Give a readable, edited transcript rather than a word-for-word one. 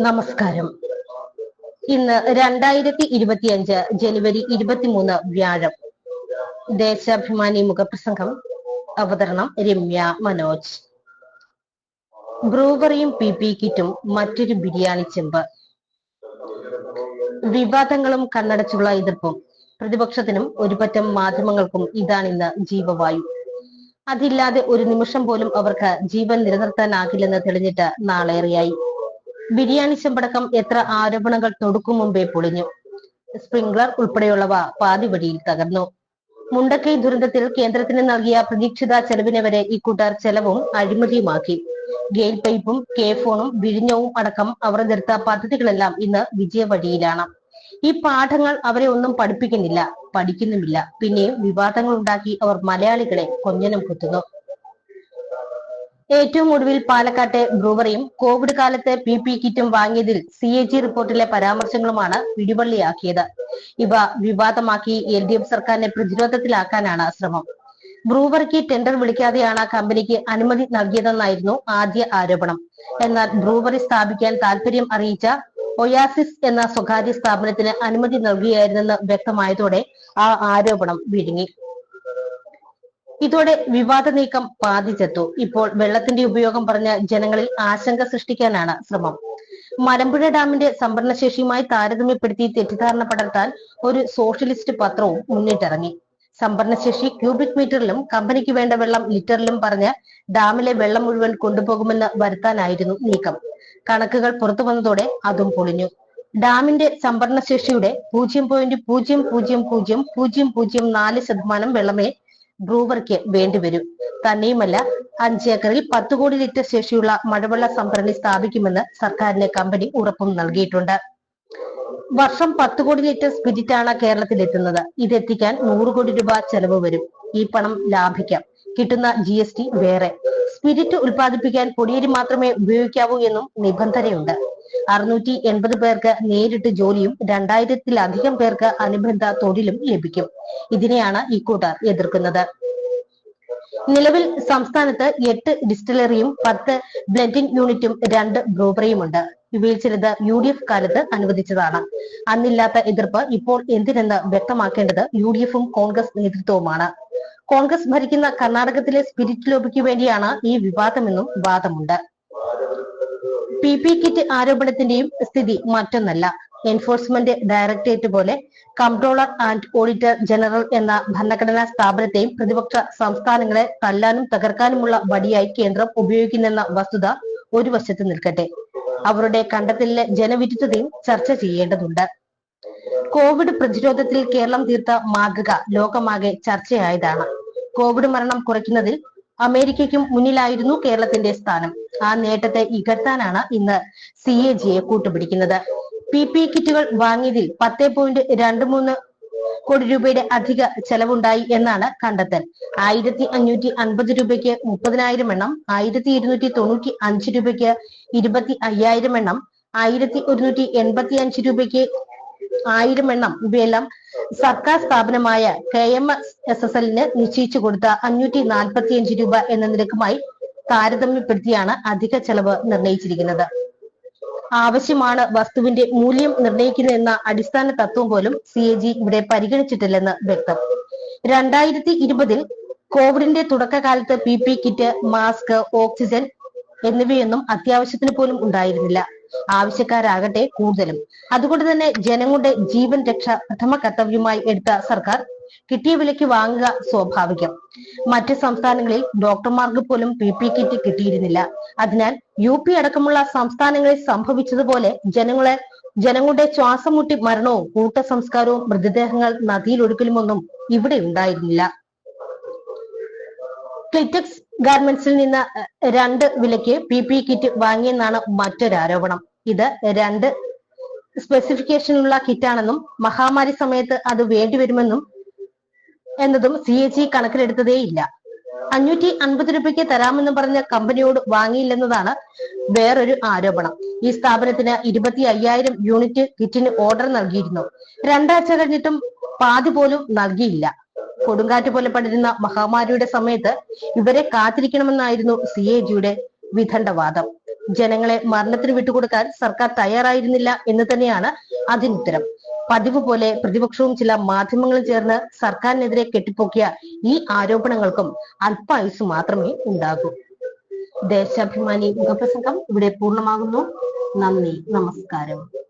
നമസ്കാരം. ഇന്ന് 2025 ജനുവരി 23 വ്യാഴം. ദേശാഭിമാനി മുഖപ്രസംഗം. അവതരണം രമ്യ മനോജ്. ബ്രൂവറിയും പി കിറ്റും മറ്റൊരു ബിരിയാണി ചെമ്പ്. വിവാദങ്ങളും കണ്ണടച്ചുള്ള എതിർപ്പും പ്രതിപക്ഷത്തിനും ഒരുപറ്റം മാധ്യമങ്ങൾക്കും ഇതാണിന്ന് ജീവവായു. അതില്ലാതെ ഒരു നിമിഷം പോലും അവർക്ക് ജീവൻ നിലനിർത്താനാകില്ലെന്ന് തെളിഞ്ഞിട്ട് നാളേറെയായി. ബിരിയാണി ചെമ്പടക്കം എത്ര ആരോപണങ്ങൾ തൊടുക്കും മുമ്പേ പൊളിഞ്ഞു. സ്പ്രിംഗ്ലർ ഉൾപ്പെടെയുള്ളവ പാതിവഴിയിൽ തകർന്നു. മുണ്ടക്കൈ ദുരന്തത്തിൽ കേന്ദ്രത്തിന് നൽകിയ പ്രതീക്ഷിത ചെലവിനെ വരെ ഇക്കൂട്ടർ ചെലവും അഴിമതിയുമാക്കി. ഗെയിൽ പൈപ്പും ഫോണും വിഴിഞ്ഞവും അടക്കം അവർ നിർത്ത പദ്ധതികളെല്ലാം ഇന്ന് വിജയവഴിയിലാണ്. ഈ പാഠങ്ങൾ അവരെ ഒന്നും പഠിപ്പിക്കുന്നില്ല, പഠിക്കുന്നുമില്ല. പിന്നെയും വിവാദങ്ങൾ ഉണ്ടാക്കി അവർ മലയാളികളെ കൊഞ്ഞനം കുത്തുന്നു. ഏറ്റവും ഒടുവിൽ പാലക്കാട്ടെ ബ്രൂവറിയും കോവിഡ് കാലത്ത് പി കിറ്റും വാങ്ങിയതിൽ CAG റിപ്പോർട്ടിലെ പരാമർശങ്ങളുമാണ് പിടിവള്ളിയാക്കിയത്. ഇവ വിവാദമാക്കി LDF സർക്കാരിനെ പ്രതിരോധത്തിലാക്കാനാണ് ശ്രമം. ബ്രൂവറിക്ക് ടെൻഡർ വിളിക്കാതെയാണ് കമ്പനിക്ക് അനുമതി നൽകിയതെന്നായിരുന്നു ആദ്യ ആരോപണം. എന്നാൽ ബ്രൂവറി സ്ഥാപിക്കാൻ താൽപര്യം അറിയിച്ച ഒയാസിസ് എന്ന സ്വകാര്യ സ്ഥാപനത്തിന് അനുമതി നൽകുകയായിരുന്നെന്ന് വ്യക്തമായതോടെ ആ ആരോപണം വിഴുങ്ങി. ഇതോടെ വിവാദ നീക്കം പാതിച്ചെത്തു. ഇപ്പോൾ വെള്ളത്തിന്റെ ഉപയോഗം പറഞ്ഞ് ജനങ്ങളിൽ ആശങ്ക സൃഷ്ടിക്കാനാണ് ശ്രമം. മലമ്പുഴ ഡാമിന്റെ സംഭരണശേഷിയുമായി താരതമ്യപ്പെടുത്തി തെറ്റിദ്ധാരണ പടർത്താൻ ഒരു സോഷ്യലിസ്റ്റ് പത്രവും മുന്നിട്ടിറങ്ങി. സംഭരണശേഷി ക്യൂബിക് മീറ്ററിലും കമ്പനിക്ക് വേണ്ട വെള്ളം ലിറ്ററിലും പറഞ്ഞ് ഡാമിലെ വെള്ളം മുഴുവൻ കൊണ്ടുപോകുമെന്ന് വരുത്താനായിരുന്നു നീക്കം. കണക്കുകൾ പുറത്തു വന്നതോടെ അതും പൊളിഞ്ഞു. ഡാമിന്റെ സംഭരണശേഷിയുടെ 0.000004% വെള്ളമേ ബ്രൂവറിക്ക് വേണ്ടിവരും. തന്നെയുമല്ല, 5 ഏക്കറിൽ 10 കോടി ലിറ്റർ ശേഷിയുള്ള മഴവെള്ള സംഭരണി സ്ഥാപിക്കുമെന്ന് സർക്കാരിന് കമ്പനി ഉറപ്പും നൽകിയിട്ടുണ്ട്. വർഷം 10 കോടി ലിറ്റർ സ്പിരിറ്റാണ് കേരളത്തിൽ എത്തുന്നത്. ഇതെത്തിക്കാൻ 100 കോടി രൂപ ചെലവ് വരും. ഈ പണം ലാഭിക്കാം. കിട്ടുന്ന GST വേറെ. സ്പിരിറ്റ് ഉൽപ്പാദിപ്പിക്കാൻ പൊടിയരി മാത്രമേ ഉപയോഗിക്കാവൂ എന്നും നിബന്ധനയുണ്ട്. 680 പേർക്ക് നേരിട്ട് ജോലിയും 2000-ത്തിലധികം പേർക്ക് അനുബന്ധ തൊഴിലും ലഭിക്കും. ഇതിനെയാണ് ഇക്കൂട്ടർ എതിർക്കുന്നത്. നിലവിൽ സംസ്ഥാനത്ത് 8 ഡിസ്റ്റിലറിയും 10 ബ്ലെൻഡിംഗ് യൂണിറ്റും 2 ബ്രൂവറിയുമുണ്ട്. ഇവയിൽ ചിലത് UDF കാലത്ത് അനുവദിച്ചതാണ്. അന്നില്ലാത്ത എതിർപ്പ് ഇപ്പോൾ എന്തിനെന്ന് വ്യക്തമാക്കേണ്ടത് UDFും കോൺഗ്രസ് നേതൃത്വവുമാണ്. കോൺഗ്രസ് ഭരിക്കുന്ന കർണാടകത്തിലെ സ്പിരിറ്റ് ലോബിക്ക് വേണ്ടിയാണ് ഈ വിവാദമെന്നും വാദമുണ്ട്. പി കിറ്റ് ആരോപണത്തിന്റെയും സ്ഥിതി മറ്റൊന്നല്ല. എൻഫോഴ്സ്മെന്റ് ഡയറക്ടറേറ്റ് പോലെ കംട്രോളർ ആൻഡ് ഓഡിറ്റർ ജനറൽ എന്ന ഭരണഘടനാ സ്ഥാപനത്തെയും പ്രതിപക്ഷ സംസ്ഥാനങ്ങളെ തല്ലാനും തകർക്കാനുമുള്ള വടിയായി കേന്ദ്രം ഉപയോഗിക്കുന്നെന്ന വസ്തുത ഒരു വശത്ത് നിൽക്കട്ടെ. അവരുടെ കണ്ടെത്തലിലെ ജനവിരുദ്ധതയും ചർച്ച ചെയ്യേണ്ടതുണ്ട്. കോവിഡ് പ്രതിരോധത്തിൽ കേരളം തീർത്ത മാതൃക ലോകമാകെ ചർച്ചയായതാണ്. കോവിഡ് മരണം കുറയ്ക്കുന്നതിൽ അമേരിക്കയ്ക്കും മുന്നിലായിരുന്നു കേരളത്തിന്റെ സ്ഥാനം. ആ നേട്ടത്തെ ഇകഴ്ത്താനാണ് ഇന്ന് CAGയെ കൂട്ടുപിടിക്കുന്നത്. പി കിറ്റുകൾ വാങ്ങിയതിൽ 10.23 കോടി രൂപയുടെ അധിക ചെലവുണ്ടായി എന്നാണ് കണ്ടെത്തൽ. 1550 രൂപയ്ക്ക് 30,000 എണ്ണം, 1295 രൂപയ്ക്ക് 25,000 എണ്ണം, 1185 രൂപയ്ക്ക് 1000 എണ്ണം ഇവയെല്ലാം സർക്കാർ സ്ഥാപനമായ KMSSL-ന് നിശ്ചയിച്ചു കൊടുത്ത 545 രൂപ എന്ന നിരക്കുമായി താരതമ്യപ്പെടുത്തിയാണ് അധിക ചെലവ് നിർണയിച്ചിരിക്കുന്നത്. ആവശ്യമാണ് വസ്തുവിന്റെ മൂല്യം നിർണയിക്കുന്നതെന്ന അടിസ്ഥാന തത്വം പോലും CAG ഇവിടെ പരിഗണിച്ചിട്ടില്ലെന്ന് വ്യക്തം. 2020-ൽ കോവിഡിന്റെ തുടക്കകാലത്ത് പി കിറ്റ്, മാസ്ക്, ഓക്സിജൻ എന്നിവയൊന്നും അത്യാവശ്യത്തിന് പോലും ഉണ്ടായിരുന്നില്ല. ആവശ്യക്കാരാകട്ടെ കൂടുതലും. അതുകൊണ്ട് തന്നെ ജനങ്ങളുടെ ജീവൻ രക്ഷ പ്രഥമ കർത്തവ്യമായി എടുത്ത സർക്കാർ കിട്ടിയ വിലയ്ക്ക് വാങ്ങുക സ്വാഭാവികം. മറ്റ് സംസ്ഥാനങ്ങളിൽ ഡോക്ടർമാർക്ക് പോലും പി കിറ്റ് കിട്ടിയിരുന്നില്ല. അതിനാൽ UP അടക്കമുള്ള സംസ്ഥാനങ്ങളിൽ സംഭവിച്ചതുപോലെ ജനങ്ങളുടെ ശ്വാസം മുട്ടി മരണവും കൂട്ടസംസ്കാരവും മൃതദേഹങ്ങൾ നദിയിലൊഴുക്കലുമൊന്നും ഇവിടെ ഉണ്ടായിരുന്നില്ല. ക്ലിറ്റക്സ് ഗാർമെന്റ്സിൽ നിന്ന് 2 വിലയ്ക്ക് പി കിറ്റ് വാങ്ങിയെന്നാണ് മറ്റൊരാരോപണം. ഇത് 2 സ്പെസിഫിക്കേഷനുള്ള കിറ്റാണെന്നും മഹാമാരി സമയത്ത് അത് വേണ്ടിവരുമെന്നും എന്നതും CAG കണക്കിലെടുത്തതേയില്ല. 550 രൂപയ്ക്ക് തരാമെന്ന് പറഞ്ഞ കമ്പനിയോട് വാങ്ങിയില്ലെന്നതാണ് വേറൊരു ആരോപണം. ഈ സ്ഥാപനത്തിന് 25,000 യൂണിറ്റ് കിറ്റിന് ഓർഡർ നൽകിയിരുന്നു. 2 ആഴ്ച കഴിഞ്ഞിട്ടും പാതി പോലും നൽകിയില്ല. കൊടുങ്കാറ്റ് പോലെ പടരുന്ന മഹാമാരിയുടെ സമയത്ത് ഇവരെ കാത്തിരിക്കണമെന്നായിരുന്നു CAGയുടെ വിദണ്ഡവാദം. ജനങ്ങളെ മരണത്തിന് വിട്ടുകൊടുക്കാൻ സർക്കാർ തയ്യാറായിരുന്നില്ല എന്ന് തന്നെയാണ് അതിനുത്തരം. പതിവ് പോലെ പ്രതിപക്ഷവും ചില മാധ്യമങ്ങളും ചേർന്ന് സർക്കാരിനെതിരെ കെട്ടിപ്പൊക്കിയ ഈ ആരോപണങ്ങൾക്കും അല്പായുസ് മാത്രമേ ഉണ്ടാകൂ. ദേശാഭിമാനി മുഖപ്രസംഗം ഇവിടെ പൂർണ്ണമാകുന്നു. നന്ദി, നമസ്കാരം.